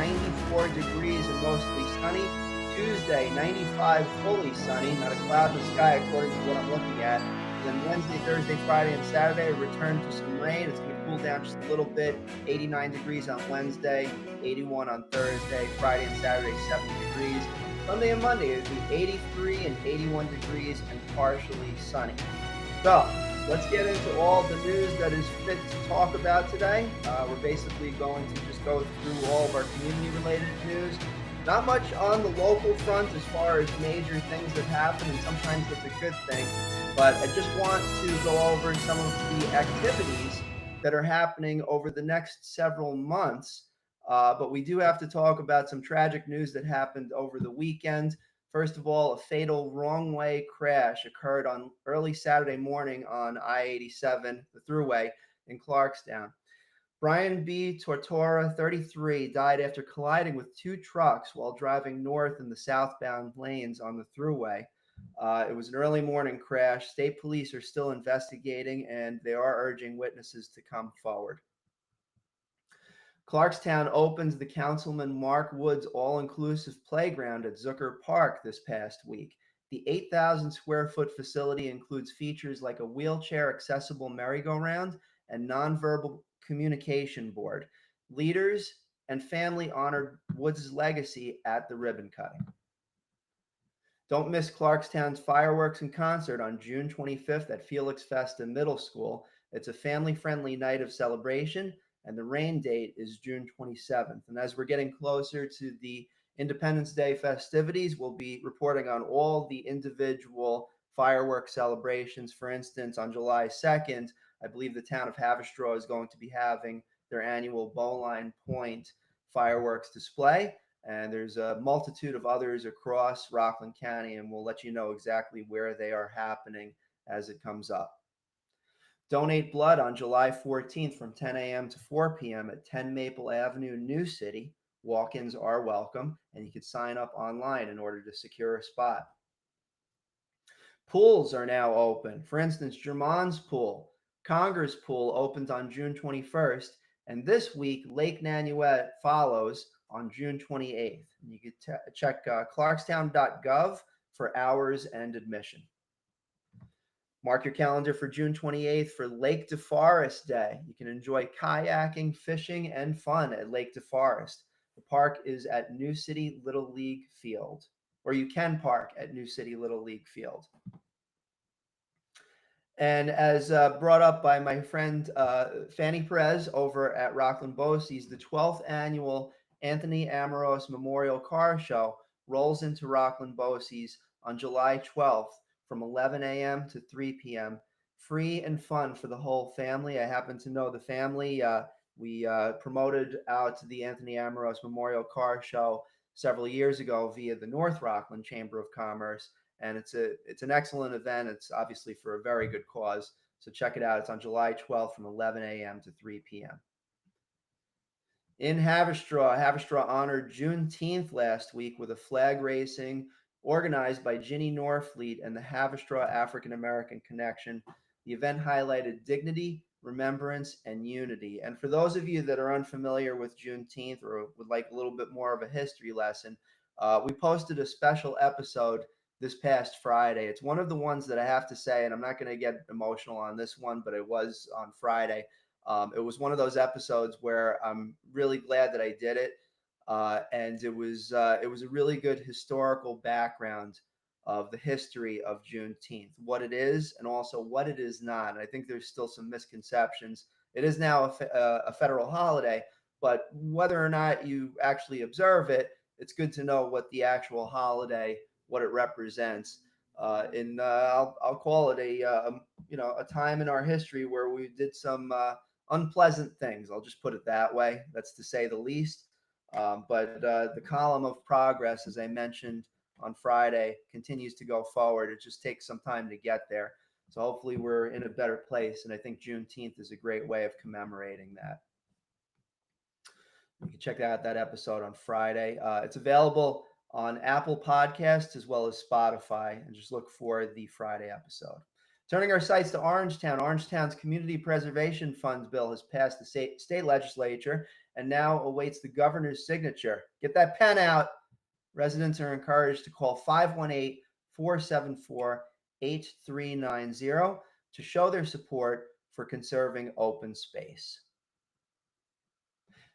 94 degrees and mostly sunny. Tuesday, 95, fully sunny, not a cloud in the sky according to what I'm looking at. And then Wednesday, Thursday, Friday, and Saturday, a return to some rain. It's going to cool down just a little bit. 89 degrees on Wednesday, 81 on Thursday, Friday and Saturday, 70 degrees. Sunday and Monday, it would be 83 and 81 degrees and partially sunny. So let's get into all the news that is fit to talk about today. We're basically going to just go through all of our community-related news. Not much on the local front as far as major things that happen, and sometimes that's a good thing. But I just want to go over some of the activities that are happening over the next several months. But we do have to talk about some tragic news that happened over the weekend. First of all, a fatal wrong-way crash occurred on early Saturday morning on I-87, the thruway in Clarkstown. Brian B. Tortora, 33, died after colliding with two trucks while driving north in the southbound lanes on the thruway. It was an early morning crash. State police are still investigating, and they are urging witnesses to come forward. Clarkstown opens the Councilman Mark Woods all-inclusive playground at Zucker Park this past week. The 8,000 square foot facility includes features like a wheelchair-accessible merry-go-round and nonverbal communication board. Leaders and family honored Woods' legacy at the ribbon cutting. Don't miss Clarkstown's fireworks and concert on June 25th at Felix Festa Middle School. It's a family-friendly night of celebration, and the rain date is June 27th. And as we're getting closer to the Independence Day festivities, we'll be reporting on all the individual fireworks celebrations. For instance, on July 2nd, I believe the town of Haverstraw is going to be having their annual Bowline Point fireworks display. And there's a multitude of others across Rockland County, and we'll let you know exactly where they are happening as it comes up. Donate blood on July 14th from 10 a.m. to 4 p.m. at 10 Maple Avenue, New City. Walk-ins are welcome, and you can sign up online in order to secure a spot. Pools are now open. For instance, Germans Pool, Congress Pool opened on June 21st, and this week Lake Nanuet follows on June 28th. You can check clarkstown.gov for hours and admission. Mark your calendar for June 28th for Lake DeForest Day. You can enjoy kayaking, fishing, and fun at Lake DeForest. The park is at New City Little League Field, or you can park at New City Little League Field. And as brought up by my friend Fanny Perez over at Rockland Bosse's, the 12th annual Anthony Amoros Memorial Car Show rolls into Rockland Bosse's on July 12th from 11 a.m. to 3 p.m. Free and fun for the whole family. I happen to know the family. We promoted out to the Anthony Amoros Memorial Car Show several years ago via the North Rockland Chamber of Commerce. And it's an excellent event. It's obviously for a very good cause. So check it out. It's on July 12th from 11 a.m. to 3 p.m. In Haverstraw honored Juneteenth last week with a flag racing organized by Ginny Norfleet and the Haverstraw African American Connection. The event highlighted dignity, remembrance, and unity. And for those of you that are unfamiliar with Juneteenth or would like a little bit more of a history lesson, we posted a special episode this past Friday. It's one of the ones that I have to say, and I'm not going to get emotional on this one, but it was on Friday. It was one of those episodes where I'm really glad that I did it. And it was a really good historical background of the history of Juneteenth, what it is, and also what it is not. And I think there's still some misconceptions. It is now a federal holiday, but whether or not you actually observe it, it's good to know what the actual holiday, what it represents. I'll call it a time in our history where we did some unpleasant things. I'll just put it that way. That's to say the least. But the column of progress, as I mentioned on Friday, continues to go forward. It just takes some time to get there. So hopefully we're in a better place. And I think Juneteenth is a great way of commemorating that. You can check out that episode on Friday. It's available on Apple Podcasts as well as Spotify, and just look for the Friday episode. Turning our sights to Orangetown, Orangetown's Community Preservation Funds bill has passed the state legislature, and now awaits the governor's signature. Get that pen out. Residents are encouraged to call 518-474-8390 to show their support for conserving open space.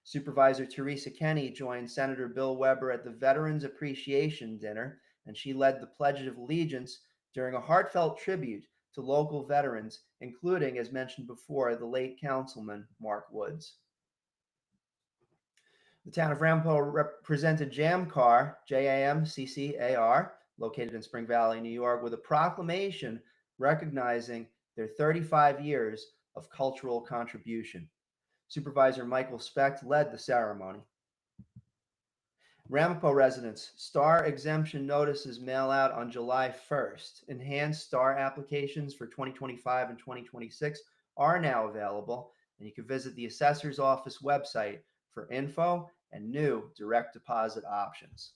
Supervisor Teresa Kenny joined Senator Bill Weber at the Veterans Appreciation Dinner, and she led the Pledge of Allegiance during a heartfelt tribute to local veterans, including, as mentioned before, the late Councilman Mark Woods. The town of Ramapo presented JAMCAR, JAMCCAR, located in Spring Valley, New York, with a proclamation recognizing their 35 years of cultural contribution. Supervisor Michael Specht led the ceremony. Ramapo residents, STAR exemption notices mail out on July 1st. Enhanced STAR applications for 2025 and 2026 are now available, and you can visit the assessor's office website for info and new direct deposit options.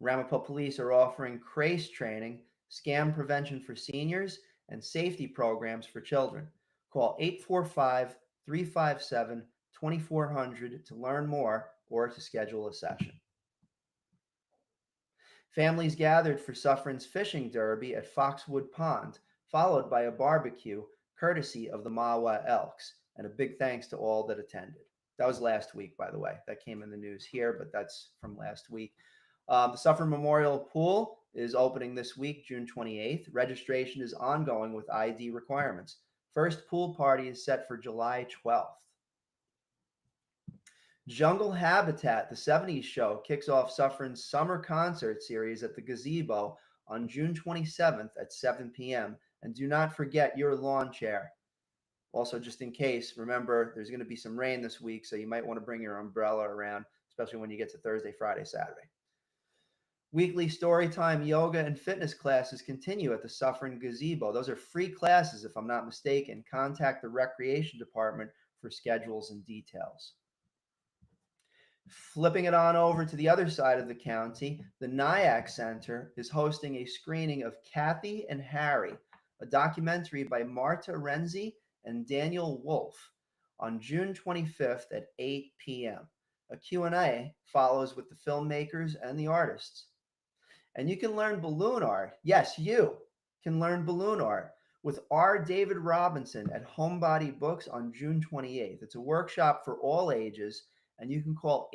Ramapo police are offering CRACE training, scam prevention for seniors, and safety programs for children. Call 845-357-2400 to learn more or to schedule a session. Families gathered for Suffern's Fishing Derby at Foxwood Pond, followed by a barbecue courtesy of the Mawa Elks, and a big thanks to all that attended. That was last week, by the way. That came in the news here, but that's from last week. The Suffern Memorial Pool is opening this week, June 28th. Registration is ongoing with ID requirements. First pool party is set for July 12th. Jungle Habitat, the 70s show, kicks off Suffern's summer concert series at the Gazebo on June 27th at 7 p.m. And do not forget your lawn chair. Also, just in case, remember, there's going to be some rain this week, so you might want to bring your umbrella around, especially when you get to Thursday, Friday, Saturday. Weekly storytime yoga and fitness classes continue at the Suffern Gazebo. Those are free classes, if I'm not mistaken. Contact the Recreation Department for schedules and details. Flipping it on over to the other side of the county, the Nyack Center is hosting a screening of Kathy and Harry, a documentary by Marta Renzi and Daniel Wolf, on June 25th at 8 p.m. A Q&A follows with the filmmakers and the artists. And you can learn balloon art. Yes, you can learn balloon art with R. David Robinson at Homebody Books on June 28th. It's a workshop for all ages, and you can call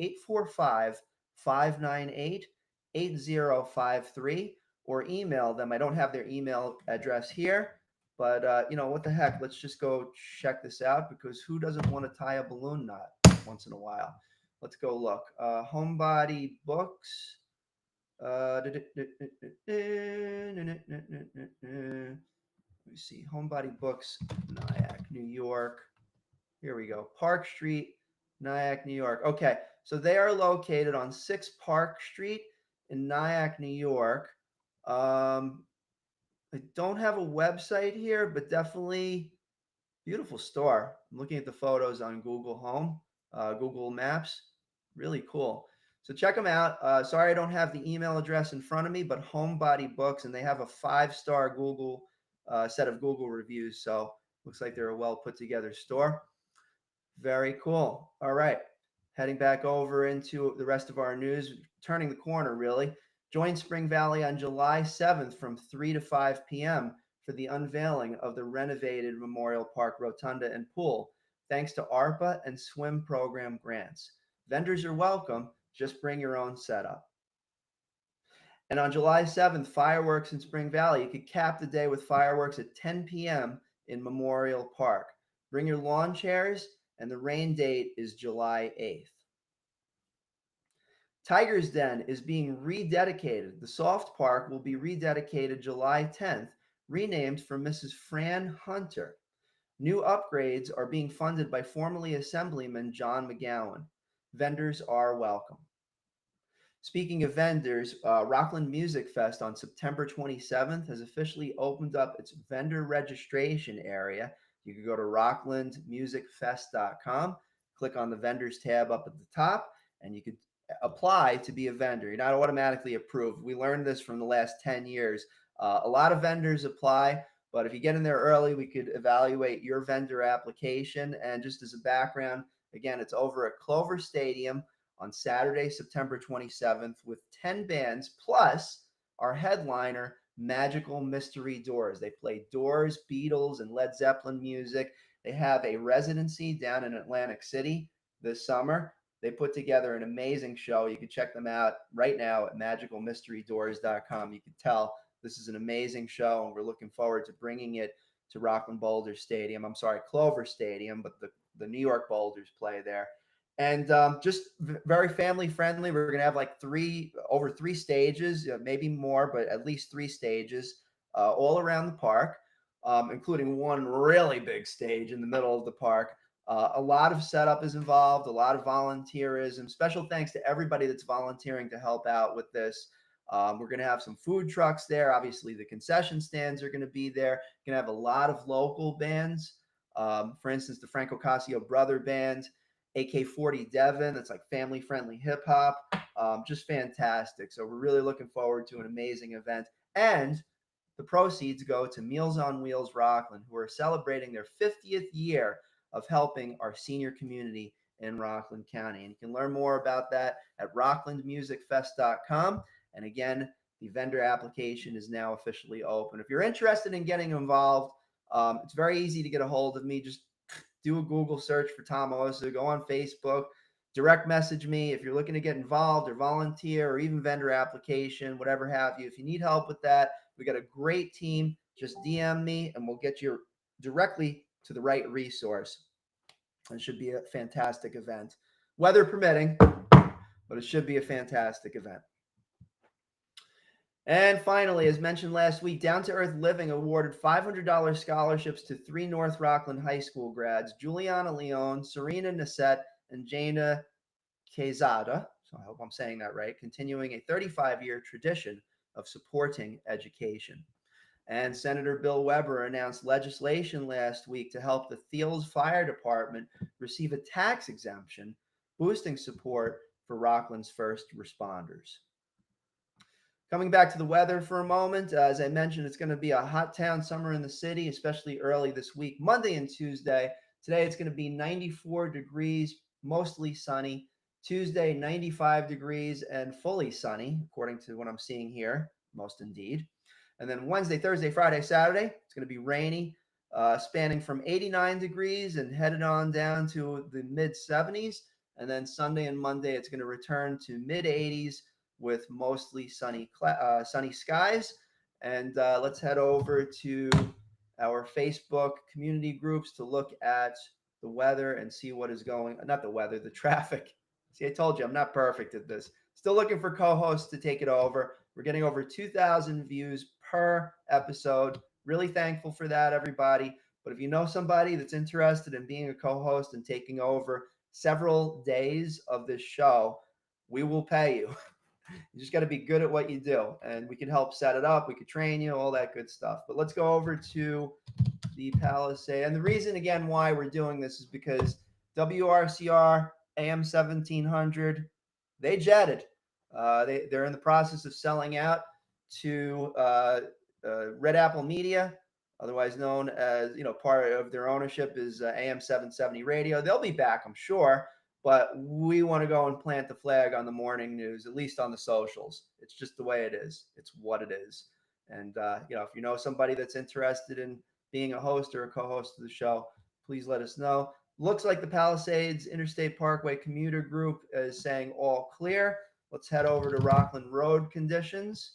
845-598-8053 or email them. I don't have their email address here, but what the heck? Let's just go check this out, because who doesn't want to tie a balloon knot once in a while? Let's go look. Homebody Books. Let me see. Homebody Books, Nyack, New York. Here we go. Park Street, Nyack, New York. Okay, so they are located on 6 Park Street in Nyack, New York. I don't have a website here, but definitely beautiful store. I'm looking at the photos on Google Home, Google Maps. Really cool. So check them out. Sorry I don't have the email address in front of me, but Homebody Books, and they have a 5-star Google set of Google reviews. So looks like they're a well put together store. Very cool. All right. Heading back over into the rest of our news, turning the corner really. Join Spring Valley on July 7th from 3 to 5 p.m. for the unveiling of the renovated Memorial Park Rotunda and Pool, thanks to ARPA and swim program grants. Vendors are welcome. Just bring your own setup. And on July 7th, fireworks in Spring Valley. You could cap the day with fireworks at 10 p.m. in Memorial Park. Bring your lawn chairs, and the rain date is July 8th. Tiger's Den is being rededicated. The Soft Park will be rededicated July 10th, renamed for Mrs. Fran Hunter. New upgrades are being funded by formerly Assemblyman John McGowan. Vendors are welcome. Speaking of vendors, Rockland Music Fest on September 27th has officially opened up its vendor registration area. You can go to rocklandmusicfest.com, click on the vendors tab up at the top, and you could apply to be a vendor. You're not automatically approved. We learned this from the last 10 years. A lot of vendors apply, but if you get in there early, we could evaluate your vendor application. And just as a background, Again, it's over at Clover Stadium on Saturday, September 27th, with 10 bands plus our headliner, Magical Mystery Doors. They play Doors, Beatles, and Led Zeppelin music. They have a residency down in Atlantic City this summer. They put together an amazing show. You can check them out right now at magicalmysterydoors.com. You can tell this is an amazing show, and we're looking forward to bringing it to Rockland Boulder Stadium. I'm sorry, Clover Stadium, but the New York Boulders play there. And just very family friendly. We're going to have like over three stages, maybe more, but at least three stages all around the park, including one really big stage in the middle of the park. A lot of setup is involved, a lot of volunteerism. Special thanks to everybody that's volunteering to help out with this. We're going to have some food trucks there. Obviously, the concession stands are going to be there. Going to have a lot of local bands. For instance, the Franco Casio Brother Band, AK-40 Devon. That's like family-friendly hip hop. Just fantastic. So we're really looking forward to an amazing event. And the proceeds go to Meals on Wheels Rockland, who are celebrating their 50th year of helping our senior community in Rockland County. And you can learn more about that at rocklandmusicfest.com. And again, the vendor application is now officially open. If you're interested in getting involved, it's very easy to get a hold of me. Just do a Google search for Tom Osa, go on Facebook, direct message me if you're looking to get involved or volunteer or even vendor application, whatever have you. If you need help with that, we got a great team. Just DM me and we'll get you directly to the right resource. It should be a fantastic event. Weather permitting, but it should be a fantastic event. And finally, as mentioned last week, Down to Earth Living awarded $500 scholarships to 3 North Rockland High School grads, Juliana Leone, Serena Nassette, and Jana Quezada. So I hope I'm saying that right, continuing a 35-year tradition of supporting education. And Senator Bill Weber announced legislation last week to help the Thiels Fire Department receive a tax exemption, boosting support for Rockland's first responders. Coming back to the weather for a moment, as I mentioned, it's going to be a hot town summer in the city, especially early this week, Monday and Tuesday. Today it's going to be 94 degrees, mostly sunny. Tuesday, 95 degrees and fully sunny, according to what I'm seeing here, most indeed. And then Wednesday, Thursday, Friday, Saturday, it's going to be rainy, spanning from 89 degrees and headed on down to the mid 70s. And then Sunday and Monday, it's going to return to mid 80s with mostly sunny skies. And let's head over to our Facebook community groups to look at the weather and see what is not the weather, the traffic. See, I told you I'm not perfect at this. Still looking for co-hosts to take it over. We're getting over 2,000 views per episode. Really thankful for that, everybody. But if you know somebody that's interested in being a co-host and taking over several days of this show, we will pay you. You just got to be good at what you do, and we can help set it up. We could train you, all that good stuff. But let's go over to the Palisade. And the reason, again, why we're doing this is because WRCR AM 1700, they jetted. They're in the process of selling out to Red Apple Media, otherwise known as, part of their ownership is AM 770 Radio. They'll be back, I'm sure. But we want to go and plant the flag on the morning news, at least on the socials. It's just the way it is. It's what it is. And, if you know somebody that's interested in being a host or a co-host of the show, please let us know. Looks like the Palisades Interstate Parkway commuter group is saying all clear. Let's head over to Rockland Road conditions.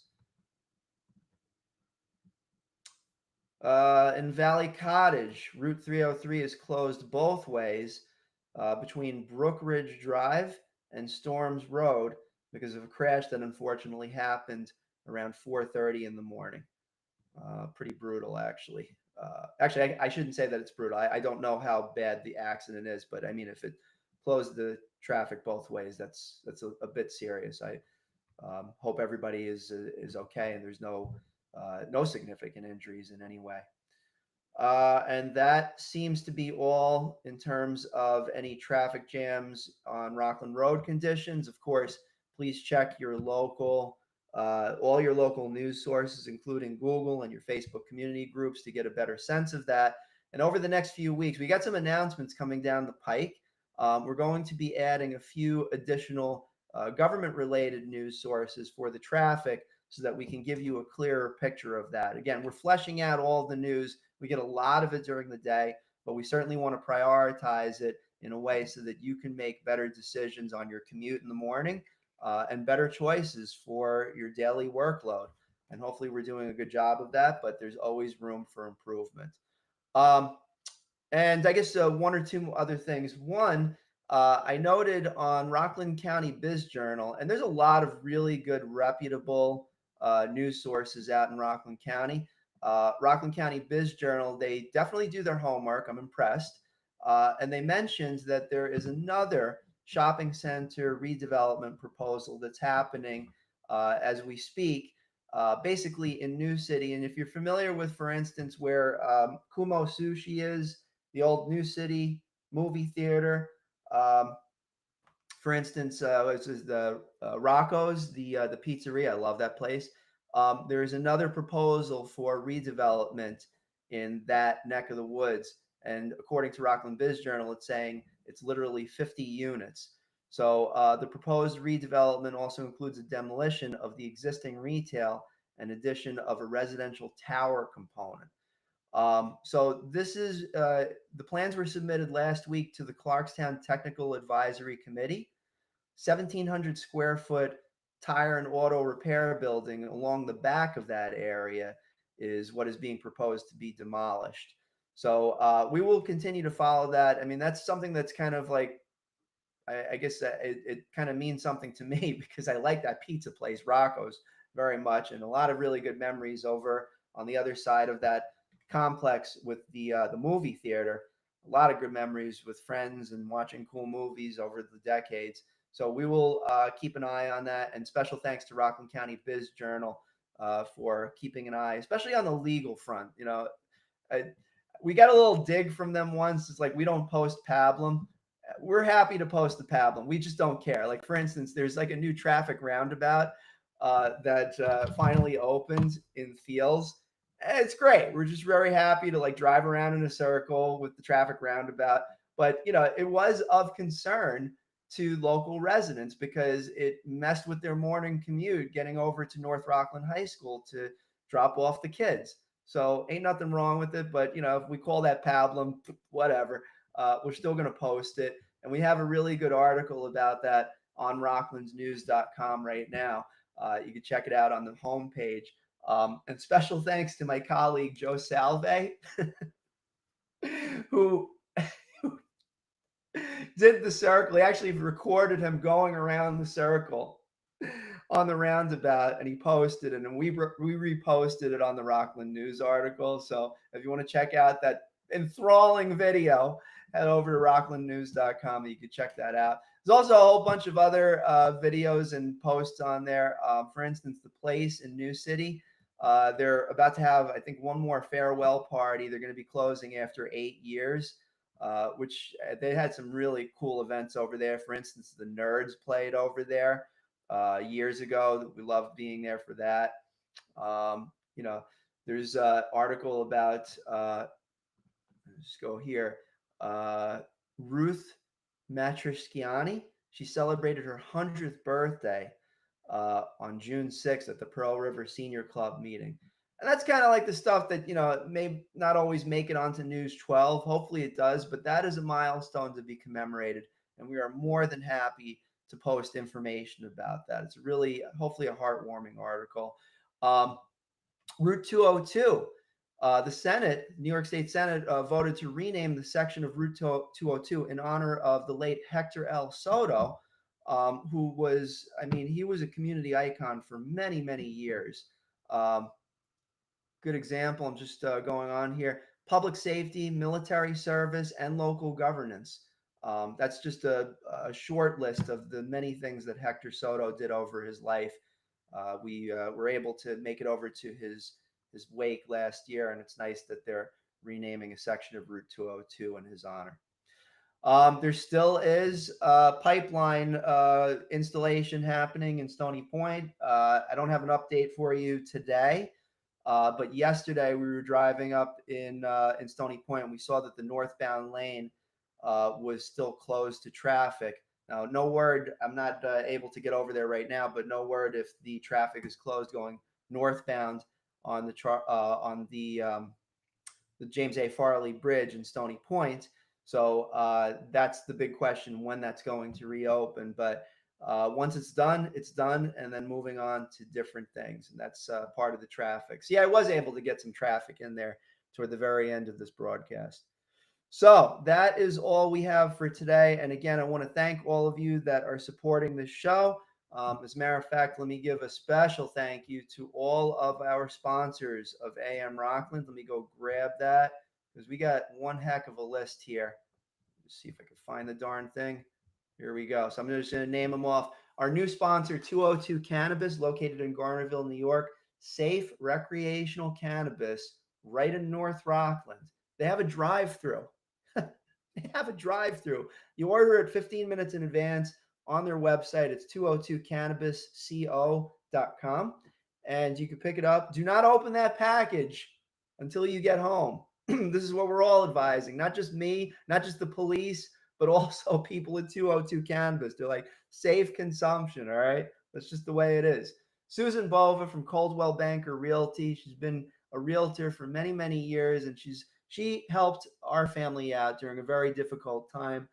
In Valley Cottage, Route 303 is closed both ways between Brook Ridge Drive and Storms Road because of a crash that unfortunately happened around 4:30 in the morning. Pretty brutal, actually. I shouldn't say that it's brutal. I don't know how bad the accident is, but I mean, if it closed the traffic both ways, that's a bit serious. I hope everybody is okay and there's no significant injuries in any way. And that seems to be all in terms of any traffic jams on Rockland Road conditions. Of course, please check your local, all your local news sources, including Google and your Facebook community groups, to get a better sense of that. And over the next few weeks, we got some announcements coming down the pike. We're going to be adding a few additional government-related news sources for the traffic so that we can give you a clearer picture of that. Again, we're fleshing out all the news. We get a lot of it during the day, but we certainly want to prioritize it in a way so that you can make better decisions on your commute in the morning and better choices for your daily workload. And hopefully, we're doing a good job of that, but there's always room for improvement. Um, and I guess one or two other things. One, I noted on Rockland County Biz Journal, and there's a lot of really good, reputable news sources out in Rockland County. Rockland County Biz Journal, they definitely do their homework. I'm impressed. And they mentioned that there is another shopping center redevelopment proposal that's happening as we speak, basically in New City. And if you're familiar with, for instance, where Kumo Sushi is, the old New City movie theater. Um, for instance, this is the Rocco's, the pizzeria. I love that place. There's another proposal for redevelopment in that neck of the woods, and according to Rockland Biz Journal, it's saying it's literally 50 units. So the proposed redevelopment also includes a demolition of the existing retail and addition of a residential tower component. So this is the plans were submitted last week to the Clarkstown Technical Advisory Committee. 1,700 square foot tire and auto repair building along the back of that area is what is being proposed to be demolished. So we will continue to follow that. I mean, that's something that's kind of like, I guess it kind of means something to me because I like that pizza place, Rocco's, very much, and a lot of really good memories over on the other side of that complex with the movie theater. A lot of good memories with friends and watching cool movies over the decades. So we will keep an eye on that. And special thanks to Rockland County Biz Journal for keeping an eye, especially on the legal front. You know, I, we got a little dig from them once. It's like we don't post pablum. We're happy to post the pablum. We just don't care. Like for instance, there's like a new traffic roundabout that finally opened in Fields. It's great. We're just very happy to like drive around in a circle with the traffic roundabout. But you know, it was of concern to local residents because it messed with their morning commute getting over to North Rockland High School to drop off the kids. So ain't nothing wrong with it. But you know, if we call that pablum, whatever, we're still going to post it. And we have a really good article about that on rocklandsnews.com right now. You can check it out on the homepage. And special thanks to my colleague Joe Salve, who did the circle. He actually recorded him going around the circle on the roundabout, and he posted it, and we reposted it on the Rockland News article. So if you want to check out that enthralling video, head over to rocklandnews.com. You can check that out. There's also a whole bunch of other videos and posts on there. For instance, the place in New City. They're about to have, I think, one more farewell party. They're going to be closing after 8 years, which they had some really cool events over there. For instance, the Nerds played over there years ago. We loved being there for that. You know, there's an article about, let's go here, Ruth Matroschiani. She celebrated her 100th birthday on June 6th at the Pearl River Senior Club meeting. And that's kind of like the stuff that, you know, may not always make it onto News 12. Hopefully it does, but that is a milestone to be commemorated. And we are more than happy to post information about that. It's really, hopefully, a heartwarming article. Route 202. The Senate, New York State Senate, voted to rename the section of Route 202 in honor of the late Hector L. Soto, who was, I mean, he was a community icon for many, many years. Good example, I'm just going on here. Public safety, military service, and local governance. That's just a short list of the many things that Hector Soto did over his life. We were able to make it over to his wake last year, and it's nice that they're renaming a section of Route 202 in his honor. There still is pipeline installation happening in Stony Point. I don't have an update for you today, but yesterday we were driving up in Stony Point and we saw that the northbound lane was still closed to traffic. Now, no word. I'm not able to get over there right now, but no word if the traffic is closed going northbound on the James A. Farley Bridge in Stony Point. So that's the big question when that's going to reopen. But once it's done, and then moving on to different things. And that's part of the traffic. See, I was able to get some traffic in there toward the very end of this broadcast. So that is all we have for today. And again, I want to thank all of you that are supporting this show. As a matter of fact, let me give a special thank you to all of our sponsors of AM Rockland. Let me go grab that because we got one heck of a list here. Let's see if I can find the darn thing. Here we go. So I'm just going to name them off. Our new sponsor, 202 Cannabis, located in Garnerville, New York. Safe recreational cannabis right in North Rockland. They have a drive-through. They have a drive-through. You order it 15 minutes in advance on their website. It's 202cannabisco.com, and you can pick it up. Do not open that package until you get home. This is what we're all advising, not just me, not just the police, but also people at 202 Cannabis. They're like, safe consumption, all right? That's just the way it is. Susan Bova from Coldwell Banker Realty. She's been a realtor for many, many years, and she helped our family out during a very difficult time.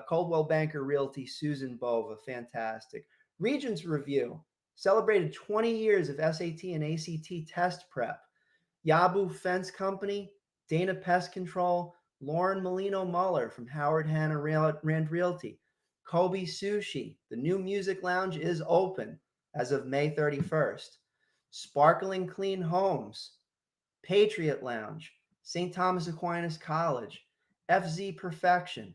Coldwell Banker Realty, Susan Bova, fantastic. Regents Review, celebrated 20 years of SAT and ACT test prep. Yabu Fence Company, Dana Pest Control, Lauren Molino Muller from Howard Hanna Rand Realty. Kobe Sushi, the new music lounge is open as of May 31st. Sparkling Clean Homes, Patriot Lounge, St. Thomas Aquinas College, FZ Perfection,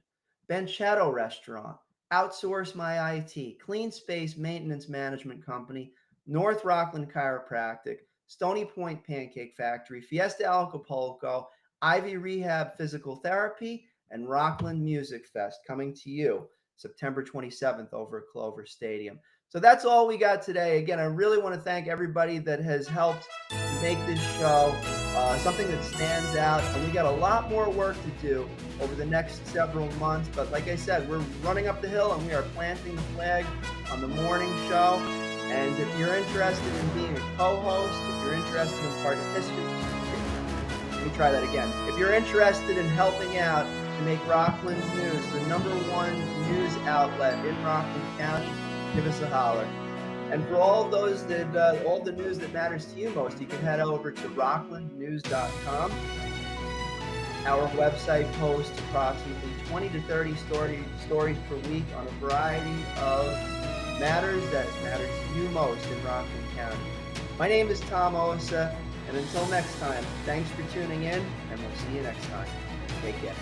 Benchetto Restaurant, Outsource My IT, Clean Space Maintenance Management Company, North Rockland Chiropractic, Stony Point Pancake Factory, Fiesta Acapulco, Ivy Rehab Physical Therapy, and Rockland Music Fest coming to you September 27th over at Clover Stadium. So that's all we got today. Again, I really want to thank everybody that has helped make this show something that stands out. And we got a lot more work to do over the next several months. But like I said, we're running up the hill and we are planting the flag on the morning show. And if you're interested in being a co-host, if you're interested in participating, let me try that again. If you're interested in helping out to make Rockland News the #1 news outlet in Rockland County, give us a holler. And for all those that all the news that matters to you most, you can head over to rocklandnews.com. Our website posts approximately 20 to 30 stories per week on a variety of matters that matter to you most in Rockland County. My name is Tom Osa, and until next time, thanks for tuning in, and we'll see you next time. Take care.